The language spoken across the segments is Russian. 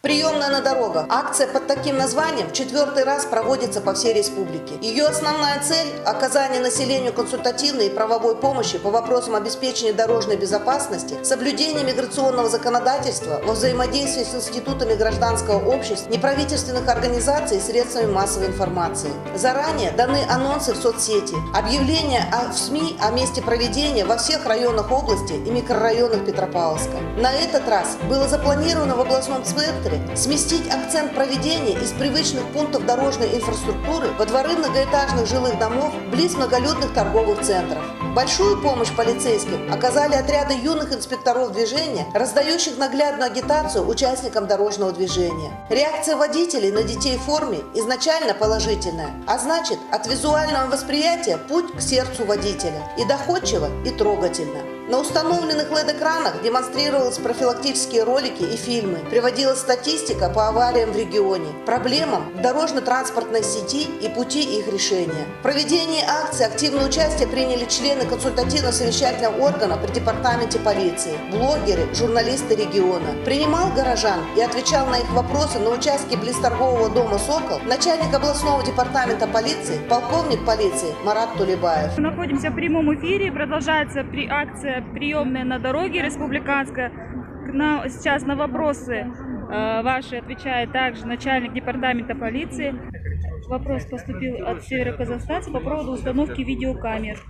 Приемная на дорогах. Акция под таким названием в 4-й раз проводится по всей республике. Ее основная цель – оказание населению консультативной и правовой помощи по вопросам обеспечения дорожной безопасности, соблюдения миграционного законодательства во взаимодействии с институтами гражданского общества, неправительственных организаций и средствами массовой информации. Заранее даны анонсы в соцсети, объявления в СМИ о месте проведения во всех районах области и микрорайонах Петропавловска. На этот раз было запланировано в областном центре сместить акцент проведения из привычных пунктов дорожной инфраструктуры во дворы многоэтажных жилых домов близ многолюдных торговых центров. Большую помощь полицейским оказали отряды юных инспекторов движения, раздающих наглядную агитацию участникам дорожного движения. Реакция водителей на детей в форме изначально положительная, а значит, от визуального восприятия путь к сердцу водителя и доходчиво, и трогательно. На установленных LED-экранах демонстрировались профилактические ролики и фильмы, приводилась статистика по авариям в регионе, проблемам в дорожно-транспортной сети и пути их решения. В проведении акции активное участие приняли члены консультативно-совещательного органа при департаменте полиции, блогеры, журналисты региона. Принимал горожан и отвечал на их вопросы на участке близ торгового дома «Сокол» начальник областного департамента полиции, полковник полиции Марат Тулебаев. Мы находимся в прямом эфире, продолжается акция «Приемная на дороге» республиканская. Сейчас на вопросы ваши отвечает также начальник департамента полиции. Вопрос поступил от североказахстанца по поводу установки видеокамер.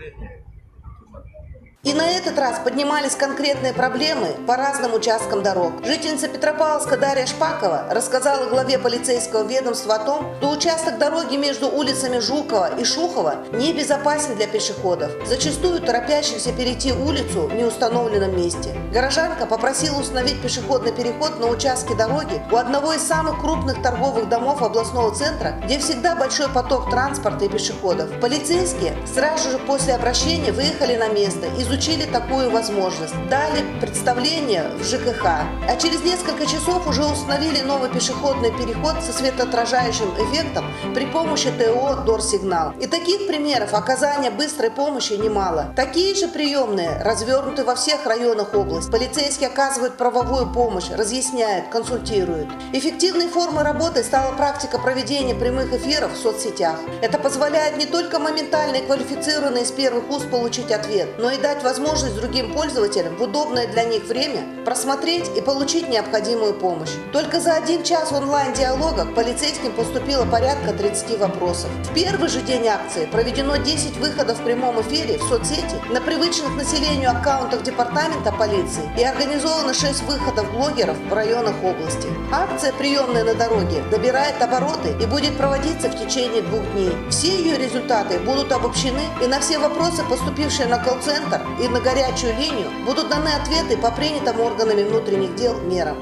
И на этот раз поднимались конкретные проблемы по разным участкам дорог. Жительница Петропавловска Дарья Шпакова рассказала главе полицейского ведомства о том, что участок дороги между улицами Жукова и Шухова небезопасен для пешеходов, зачастую торопящихся перейти улицу в неустановленном месте. Горожанка попросила установить пешеходный переход на участке дороги у одного из самых крупных торговых домов областного центра, где всегда большой поток транспорта и пешеходов. Полицейские сразу же после обращения выехали на место, изучили такую возможность, дали представление в ЖКХ, а через несколько часов уже установили новый пешеходный переход со светоотражающим эффектом при помощи ТО «Дорсигнал». И таких примеров оказания быстрой помощи немало. Такие же приемные развернуты во всех районах области. Полицейские оказывают правовую помощь, разъясняют, консультируют. Эффективной формой работы стала практика проведения прямых эфиров в соцсетях. Это позволяет не только моментально и квалифицированно из первых уст получить ответ, но и дать возможность другим пользователям в удобное для них время просмотреть и получить необходимую помощь. Только за 1 час онлайн-диалога к полицейским поступило порядка 30 вопросов. В первый же день акции проведено 10 выходов в прямом эфире в соцсети на привычных населению аккаунтах департамента полиции и организовано 6 выходов блогеров в районах области. Акция «Приемная на дороге» набирает обороты и будет проводиться в течение 2 дней. Все ее результаты будут обобщены, и на все вопросы, поступившие на колл-центр и на горячую линию, будут даны ответы по принятым органами внутренних дел мерам.